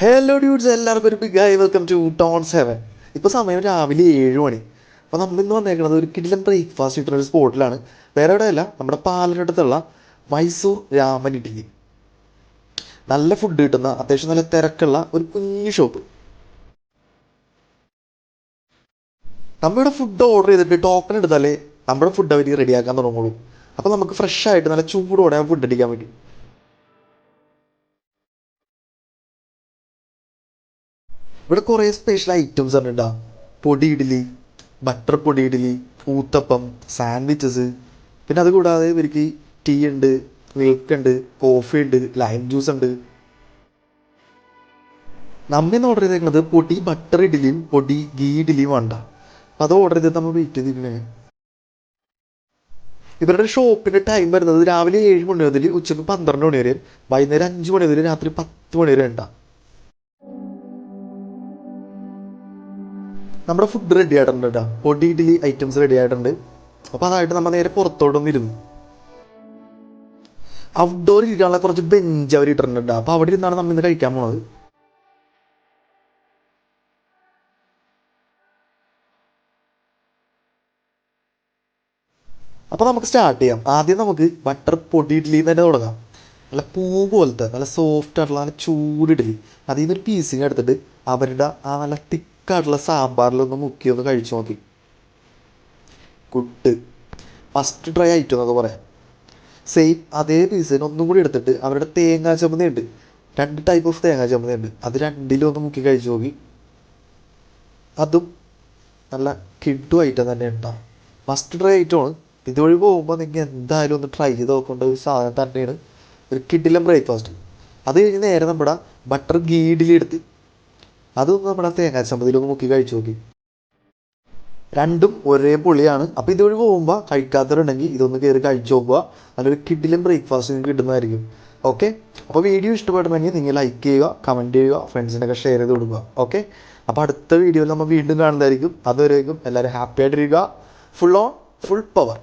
Hello dudes, എല്ലാവർക്കും ഒരു big hi. Welcome to tone 7. ഇപ്പോൾ സമയം രാവിലെ 7 മണി. അപ്പോൾ നമ്മളിന്ന് വന്നേക്കുന്നത് ഒരു കിടിലൻ ബ്രേക്ക്ഫാസ്റ്റ് കിട്ടുന്ന ഒരു സ്പോട്ടിലാണ്. വേറെ എവിടെയല്ല, നമ്മുടെ പാലനടുത്തുള്ള മൈസൂർ രാമൻ ഇഡ്ഡലി. നല്ല ഫുഡ് കിട്ടുന്ന, അത്യാവശ്യം നല്ല തിരക്കുള്ള ഒരു കുഞ്ഞു ഷോപ്പ്. നമ്മുടെ ഫുഡ് ഓർഡർ ചെയ്തിട്ട് ടോക്കൺ എടുത്താലേ നമ്മുടെ ഫുഡ് അവർ റെഡിയാക്കാൻ തുടങ്ങുള്ളൂ. അപ്പോൾ നമുക്ക് ഫ്രഷ് ആയിട്ട് നല്ല ചൂടോടെ ഫുഡ് അടിക്കാൻ പറ്റും. ഇവിടെ കുറേ സ്പെഷ്യൽ ഐറ്റംസ് ആണ് കേട്ടോ. പൊടി ഇഡ്ഡലി, ബട്ടർ പൊടി ഇഡ്ഡലി, ഊത്തപ്പം, സാൻഡ്വിച്ചസ്. പിന്നെ അതുകൂടാതെ ഇവർക്ക് ടീ ഉണ്ട്, മിൽക്ക് ഉണ്ട്, കോഫി ഉണ്ട്, ലൈം ജ്യൂസ് ഉണ്ട്. നമ്മിന്ന് ഓർഡർ ചെയ്തേക്കുന്നത് പൊടി ബട്ടർ ഇഡ്ഡലിയും പൊടി ഗീ ഇഡ്ഡലിയും വേണ്ട. അത് ഓർഡർ ചെയ്തിട്ട് നമ്മൾ വെയിറ്റ് ചെയ്തിരിക്കണേ. ഇവരുടെ ഷോപ്പിൻ്റെ ടൈം വരുന്നത് രാവിലെ 7 മണി മുതൽ ഉച്ചയ്ക്ക് 12 മണി വരെ, വൈകുന്നേരം 5 മണി മുതൽ രാത്രി 10 മണി വരെ ഉണ്ടാകും. നമ്മുടെ ഫുഡ് റെഡി ആയിട്ടുണ്ട് കേട്ടോ. പൊടി ഇഡ്ഡലി ഐറ്റംസ് റെഡി ആയിട്ടുണ്ട്. അപ്പോൾ അതായിട്ട് നമ്മൾ നേരെ പുറത്തോട്ടൊന്നിരുന്നു. ഔട്ട്ഡോർ ഇരിക്കാനുള്ള കുറച്ച് ബെഞ്ച് അവർ ഇട്ടിട്ടുണ്ട്. അപ്പോൾ അവിടെ ഇരുന്നാണ് നമ്മൾ ഇന്ന് കഴിക്കാൻ പോണത്. അപ്പോൾ നമുക്ക് സ്റ്റാർട്ട് ചെയ്യാം. ആദ്യം നമുക്ക് ബട്ടർ പൊടി ഇഡ്ഡലി തന്നെ തുടങ്ങാം. നല്ല പൂ പോലത്തെ നല്ല സോഫ്റ്റ് ആയിട്ടുള്ള നല്ല ചൂട് ഇഡ്ഡലി. അതിൽ നിന്നൊരു പീസിങ് എടുത്തിട്ട് അവരുടെ ആ നല്ല തിക്കായിട്ടുള്ള സാമ്പാറിലൊന്ന് മുക്കി ഒന്ന് കഴിച്ചു നോക്കി. കുട്ട് ഫസ്റ്റ് ട്രൈ ആയിട്ട് എന്നൊക്കെ പറയാം. സെയിം അതേ പീസിന് ഒന്നും കൂടി എടുത്തിട്ട് അവരുടെ തേങ്ങാ ചമ്മന്തി ഉണ്ട്. 2 ടൈപ്പ് ഓഫ് തേങ്ങാ ചമ്മന്തി ഉണ്ട്. അത് രണ്ടിലും ഒന്ന് മുക്കി കഴിച്ചു നോക്കി. അതും നല്ല കിഡു ഐറ്റം തന്നെ ഉണ്ടാവും. മസ്റ്റ് ട്രൈ ഐറ്റമാണ്. ഇതുവഴി പോകുമ്പോൾ നിങ്ങൾക്ക് എന്തായാലും ഒന്ന് ട്രൈ ചെയ്ത് നോക്കേണ്ട ഒരു സാധനം തന്നെയാണ്. ഒരു കിഡിലൻ ബ്രേക്ക്ഫാസ്റ്റ്. അത് കഴിഞ്ഞ് നേരെ നമ്മുടെ ബട്ടർ ഗീ ഇഡ്ഡലി എടുത്ത് അതൊന്ന് നമ്മുടെ തേങ്ങാ ചമ്മന്തിയിലൊന്ന് മുക്കി കഴിച്ചു നോക്കി. രണ്ടും ഒരേ പൊളിയാണ്. അപ്പോൾ ഇതുവഴി പോകുമ്പോൾ കഴിക്കാത്തവരുണ്ടെങ്കിൽ ഇതൊന്ന് കയറി കഴിച്ചു നോക്കുക. നല്ലൊരു കിഡിലും ബ്രേക്ക്ഫാസ്റ്റ് നിങ്ങൾക്ക് കിട്ടുന്നതായിരിക്കും. ഓക്കെ, അപ്പോൾ വീഡിയോ ഇഷ്ടപ്പെടുന്നെങ്കിൽ നിങ്ങൾ ലൈക്ക് ചെയ്യുക, കമൻറ്റ് ചെയ്യുക, ഫ്രണ്ട്സിനൊക്കെ ഷെയർ ചെയ്ത് കൊടുക്കുക. ഓക്കെ, അപ്പോൾ അടുത്ത വീഡിയോയിൽ നമ്മൾ വീണ്ടും കാണുന്നതായിരിക്കും. അതുവരേക്കും എല്ലാവരും ഹാപ്പി ആയിട്ടിരിക്കുക. Full on full power.